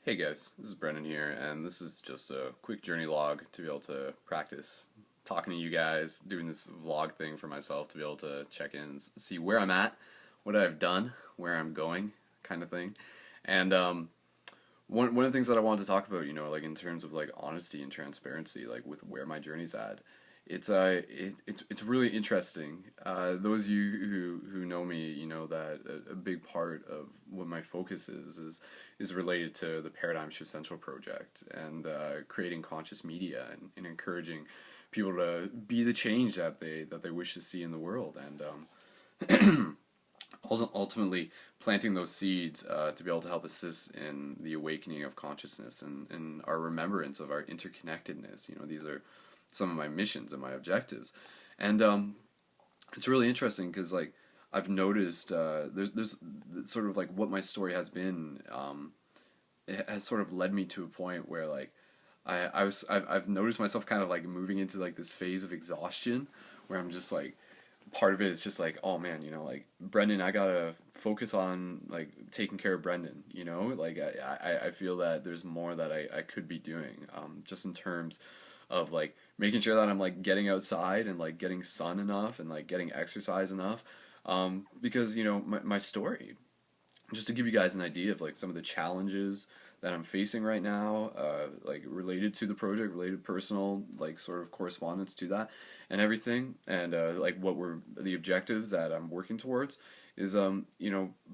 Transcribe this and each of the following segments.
Hey guys, this is Brendan here, and this is just a quick journey log to be able to practice talking to you guys, doing this vlog thing for myself to be able to check in and see where I'm at, what I've done, where I'm going, kind of thing. And one of the things that I wanted to talk about, like in terms of like honesty and transparency, like with where my journey's at, it's really interesting. Those of you who know me, you know that a big part of what my focus is related to the Paradigm Shift Central project and creating conscious media and encouraging people to be the change that they wish to see in the world and ultimately planting those seeds to be able to help assist in the awakening of consciousness and our remembrance of our interconnectedness. These are some of my missions and my objectives, and it's really interesting because like I've noticed there's sort of like what my story has been. It has sort of led me to a point where like I've noticed myself kind of like moving into like this phase of exhaustion where I'm just like part of it is just like, oh man, like Brendan, I gotta focus on like taking care of Brendan, like I feel that there's more that I could be doing, just in terms of like making sure that I'm like getting outside and like getting sun enough and like getting exercise enough, because my story, just to give you guys an idea of like some of the challenges that I'm facing right now, like related to the project, related personal, like sort of correspondence to that and everything, and like what were the objectives that I'm working towards is,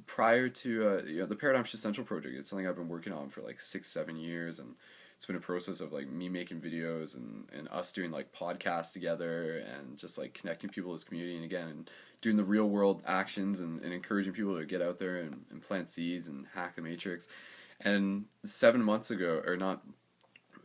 prior to, the Paradigm Shift Central project, it's something I've been working on for like 6, 7 years, and it's been a process of like me making videos and us doing like podcasts together and just like connecting people to this community and again, doing the real world actions and encouraging people to get out there and plant seeds and hack the matrix. And 7 months ago, or not,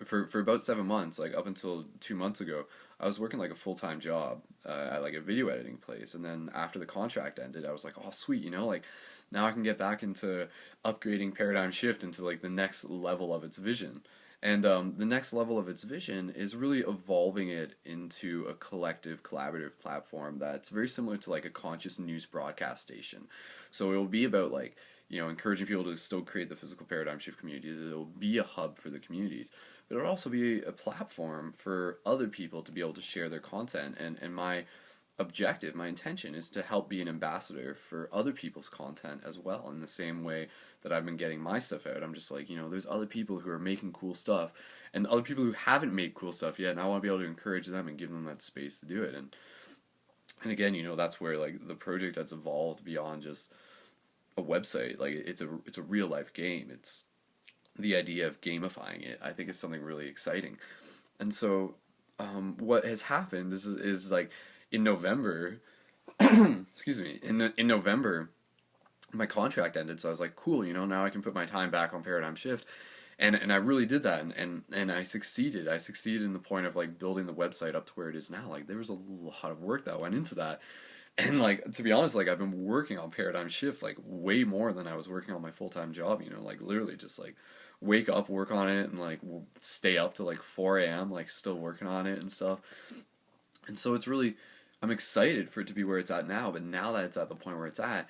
for about 7 months, like up until 2 months ago, I was working like a full time job at like a video editing place. And then after the contract ended, I was like, oh sweet, like now I can get back into upgrading Paradigm Shift into like the next level of its vision. And the next level of its vision is really evolving it into a collective, collaborative platform that's very similar to like a conscious news broadcast station. So it will be about like, encouraging people to still create the physical paradigm shift communities. It'll be a hub for the communities, but it'll also be a platform for other people to be able to share their content. And my objective, my intention is to help be an ambassador for other people's content as well, in the same way that I've been getting my stuff out. I'm just like, there's other people who are making cool stuff and other people who haven't made cool stuff yet, and I want to be able to encourage them and give them that space to do it. And again, that's where like the project has evolved beyond just a website. Like it's a real life game. It's the idea of gamifying it. I think it's something really exciting. And so what has happened is like in November, excuse me, in November, my contract ended, so I was like, cool, now I can put my time back on Paradigm Shift. And I really did that, and I succeeded. I succeeded in the point of like building the website up to where it is now. Like there was a lot of work that went into that. And like to be honest, like I've been working on Paradigm Shift like way more than I was working on my full-time job, like literally just like wake up, work on it, and like stay up to like 4 a.m. like still working on it and stuff. And so it's really, I'm excited for it to be where it's at now, but now that it's at the point where it's at,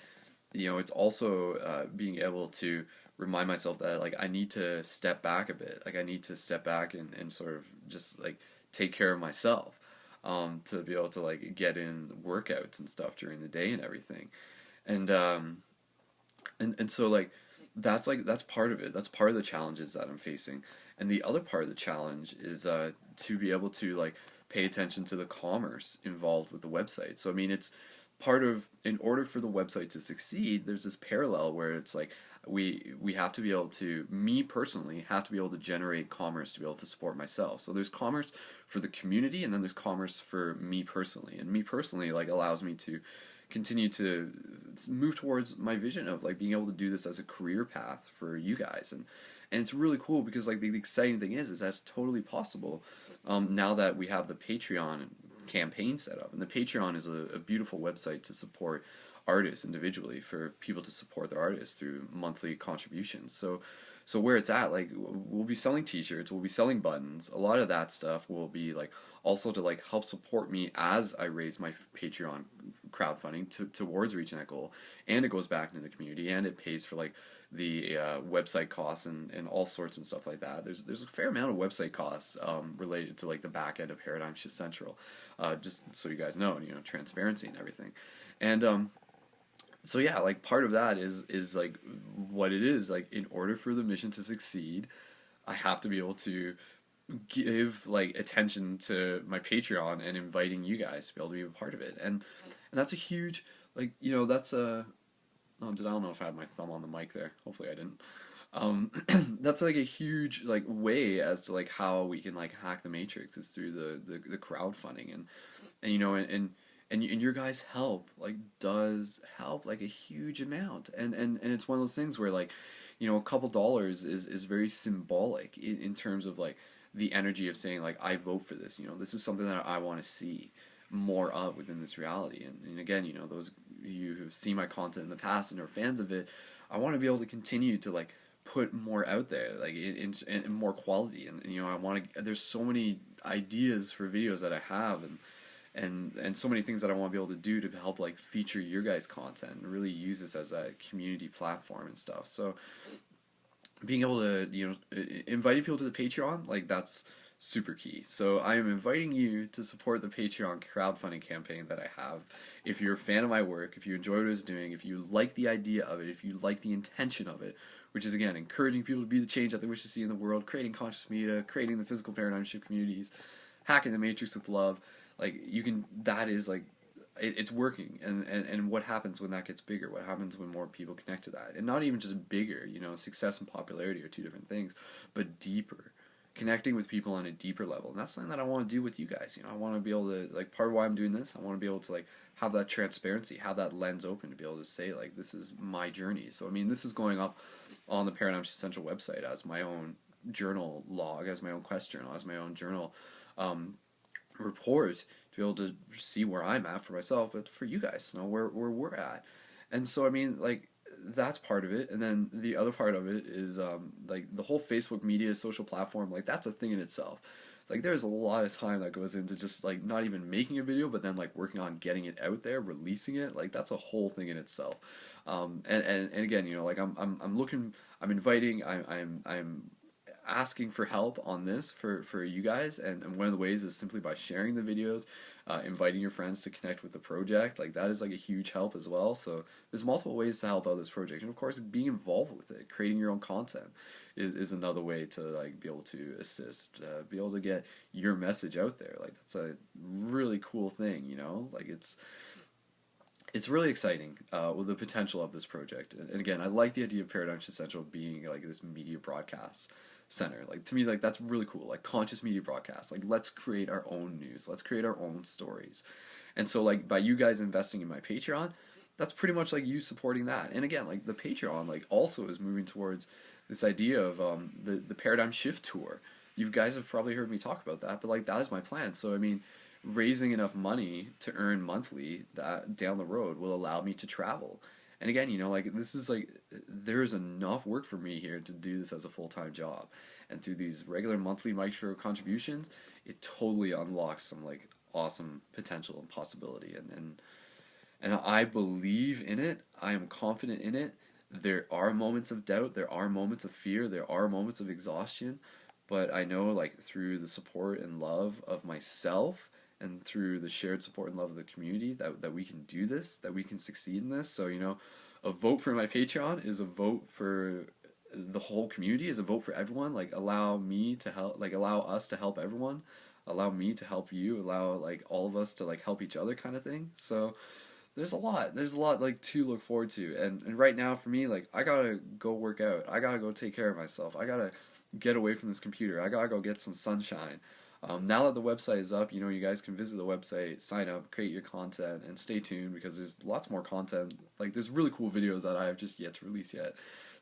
it's also being able to remind myself that like I need to step back a bit. Like I need to step back and sort of just like take care of myself, to be able to like get in workouts and stuff during the day and everything. And and so that's part of it. That's part of the challenges that I'm facing. And the other part of the challenge is to be able to like pay attention to the commerce involved with the website. So I mean, it's part of, in order for the website to succeed, there's this parallel where it's like we have to be able to, me personally, have to be able to generate commerce to be able to support myself. So there's commerce for the community, and then there's commerce for me personally. And me personally like allows me to continue to move towards my vision of like being able to do this as a career path for you guys. And it's really cool because like the exciting thing is that's totally possible, now that we have the Patreon campaign set up. And the Patreon is a beautiful website to support artists individually, for people to support their artists through monthly contributions. So where it's at, like we'll be selling t-shirts, we'll be selling buttons. A lot of that stuff will be like also to like help support me as I raise my Patreon crowdfunding towards reaching that goal, and it goes back into the community, and it pays for like the website costs and all sorts and stuff like that. There's a fair amount of website costs related to like the back end of Paradigm Shift Central, just so you guys know, transparency and everything. And so yeah, like part of that is like what it is. Like in order for the mission to succeed, I have to be able to give like attention to my Patreon and inviting you guys to be able to be a part of it. And that's a huge, like, that's a I don't know if I had my thumb on the mic there. Hopefully I didn't. That's like a huge like way as to like how we can like hack the matrix is through the crowdfunding and your guys' help like does help like a huge amount, and it's one of those things where like a couple dollars is very symbolic in terms of like the energy of saying like I vote for this. This is something that I want to see more of within this reality. And again, those you who've seen my content in the past and are fans of it, I want to be able to continue to like put more out there, like in more quality. And I want to. There's so many ideas for videos that I have, and so many things that I want to be able to do to help like feature your guys' content and really use this as a community platform and stuff. So being able to inviting people to the Patreon, like that's super key. So I am inviting you to support the Patreon crowdfunding campaign that I have. If you're a fan of my work, if you enjoy what I was doing, if you like the idea of it, if you like the intention of it, which is again encouraging people to be the change that they wish to see in the world, creating conscious media, creating the physical paradigm shift communities, hacking the matrix with love, like that is like it's working. And what happens when that gets bigger? What happens when more people connect to that? And not even just bigger, success and popularity are two different things, but deeper. Connecting with people on a deeper level. And that's something that I want to do with you guys. I want to be able to, like, part of why I'm doing this, I want to be able to, like, have that transparency, have that lens open to be able to say, like, this is my journey. So, I mean, this is going up on the Paradigm Shift Central website as my own journal log, as my own quest journal, as my own journal report to be able to see where I'm at for myself, but for you guys to know where we're at. And so, I mean, like, that's part of it. And then the other part of it is like the whole Facebook media social platform, like that's a thing in itself. Like there's a lot of time that goes into just like not even making a video, but then like working on getting it out there, releasing it. Like that's a whole thing in itself. And again, like I'm inviting, I'm asking for help on this for you guys, and one of the ways is simply by sharing the videos, inviting your friends to connect with the project. Like that is like a huge help as well. So there's multiple ways to help out this project, and of course being involved with it, creating your own content is another way to like be able to assist, be able to get your message out there. Like that's a really cool thing, like it's really exciting with the potential of this project. And again, I like the idea of Paradigm Shift Central being like this media broadcast center. Like to me, like that's really cool. Like conscious media broadcast. Like let's create our own news. Let's create our own stories. And so like by you guys investing in my Patreon, that's pretty much like you supporting that. And again, like the Patreon like also is moving towards this idea of the Paradigm Shift tour. You guys have probably heard me talk about that, but like that is my plan. So I mean, raising enough money to earn monthly that down the road will allow me to travel. And again, like this is like there's enough work for me here to do this as a full-time job. And through these regular monthly micro contributions, it totally unlocks some like awesome potential and possibility. And I believe in it. I am confident in it. There are moments of doubt, there are moments of fear, there are moments of exhaustion, but I know like through the support and love of myself and through the shared support and love of the community that we can do this, that we can succeed in this. So, a vote for my Patreon is a vote for the whole community, is a vote for everyone. Like allow me to help, like allow us to help everyone, allow me to help you, allow like all of us to like help each other kind of thing. So there's a lot like to look forward to. And right now for me, like I gotta go work out, I gotta go take care of myself, I gotta get away from this computer, I gotta go get some sunshine. Now that the website is up, you guys can visit the website, sign up, create your content, and stay tuned because there's lots more content. Like there's really cool videos that I have just yet to release that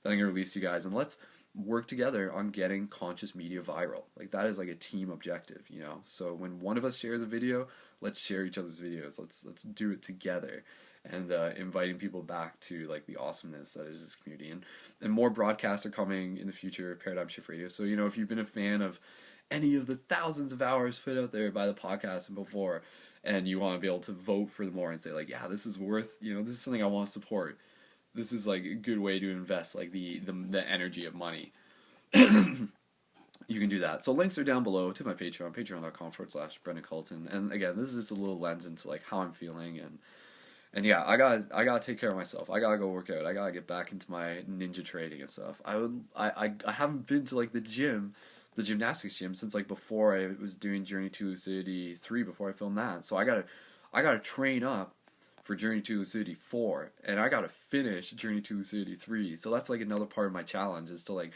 I'm gonna release to you guys, and let's work together on getting conscious media viral. Like that is like a team objective, So when one of us shares a video, let's share each other's videos. Let's do it together, and inviting people back to like the awesomeness that is this community. And more broadcasts are coming in the future, Paradigm Shift Radio. So if you've been a fan of any of the thousands of hours put out there by the podcast and before, and you want to be able to vote for more and say like, yeah, this is worth, this is something I want to support, this is like a good way to invest like the energy of money. You can do that. So links are down below to my Patreon, patreon.com/Brendan Colton. And again, this is just a little lens into like how I'm feeling, and yeah, I gotta take care of myself. I gotta go work out. I gotta get back into my ninja training and stuff. I haven't been to like the gym, the gymnastics gym, since like before I was doing Journey to Lucidity 3 before I filmed that. So I gotta train up for Journey to Lucidity 4, and I gotta finish Journey to Lucidity 3. So that's like another part of my challenge is to like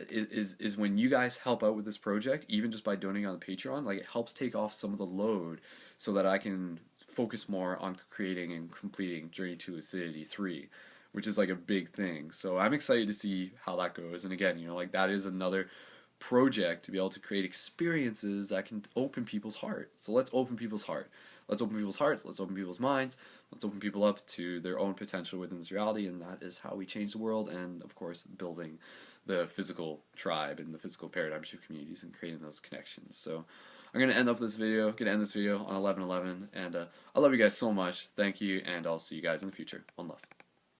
is when you guys help out with this project, even just by donating on the Patreon, like it helps take off some of the load so that I can focus more on creating and completing Journey to Lucidity 3, which is like a big thing. So I'm excited to see how that goes. And again, like that is another project to be able to create experiences that can open people's heart. So let's open people's heart. Let's open people's hearts. Let's open people's minds. Let's open people up to their own potential within this reality, and that is how we change the world. And of course, building the physical tribe and the physical paradigm shift communities and creating those connections. So I'm gonna end this video on 11/11, and I love you guys so much. Thank you, and I'll see you guys in the future. One love.